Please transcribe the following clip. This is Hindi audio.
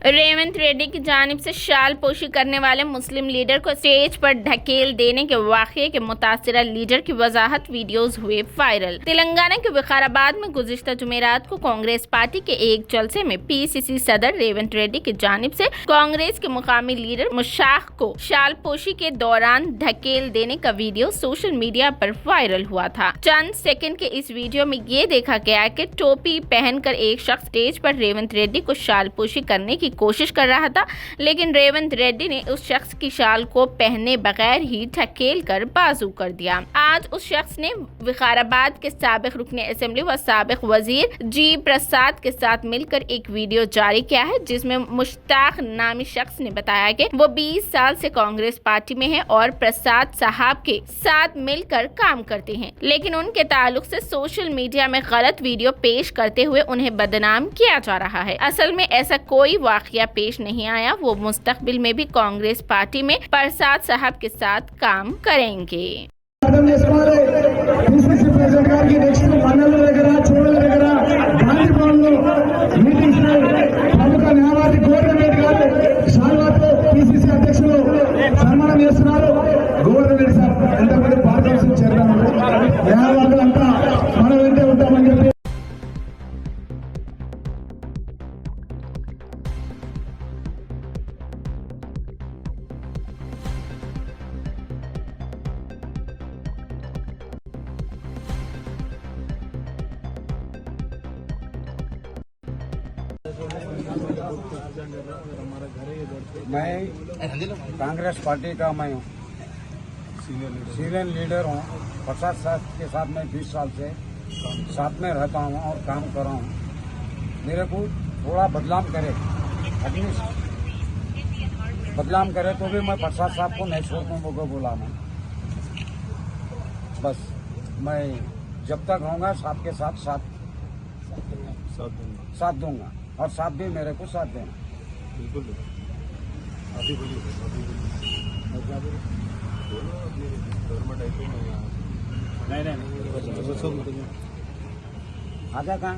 रेवंत रेड्डी की जानिब से शाल पोशी करने वाले मुस्लिम लीडर को स्टेज पर ढकेल देने के वाक़ये के मुतासिरा लीडर की वजाहत वीडियोज हुए वायरल। तेलंगाना के विकाराबाद में गुज़िश्ता जुमेरात को कांग्रेस पार्टी के एक जलसे में पीसीसी सदर रेवंत रेड्डी की जानिब से कांग्रेस के मुकामी लीडर मुशाख को शाल पोशी के दौरान ढकेल देने का वीडियो सोशल मीडिया पर वायरल हुआ था। चंद सेकंड के इस वीडियो में ये देखा गया कि टोपी पहनकर एक शख्स स्टेज पर रेवंत रेड्डी को शाल पोशी करने की कोशिश कर रहा था, लेकिन रेवंत रेड्डी ने उस शख्स की शाल को पहने बगैर ही ढकेल कर बाजू कर दिया। आज उस शख्स ने विकाराबाद के साबिक रुकने असेंबली व साबिक वजीर जी प्रसाद के साथ मिलकर एक वीडियो जारी किया है, जिसमें मुश्ताक नामी शख्स ने बताया कि वो 20 साल से कांग्रेस पार्टी में है और प्रसाद साहब के साथ मिलकर काम करते हैं, लेकिन उनके ताल्लुक से सोशल मीडिया में गलत वीडियो पेश करते हुए उन्हें बदनाम किया जा रहा है। असल में ऐसा कोई वाकया पेश नहीं आया। वो मुस्तकबिल में भी कांग्रेस पार्टी में प्रसाद साहब के साथ काम करेंगे। मैं कांग्रेस पार्टी का मैं हूँ, सीनियर लीडर हूँ। प्रसाद साहब के साथ मैं 20 साल से साथ में रहता हूँ और काम कर रहा हूँ। मेरे को थोड़ा बदलाव करे, बदलाव करे तो भी मैं प्रसाद साहब को नहीं छोड़ूँ को बोला मैं। बस मैं जब तक रहूँगा सबके साथ दूंगा और साथ भी मेरे को साथ देना। बिल्कुल नहीं आजा कहाँ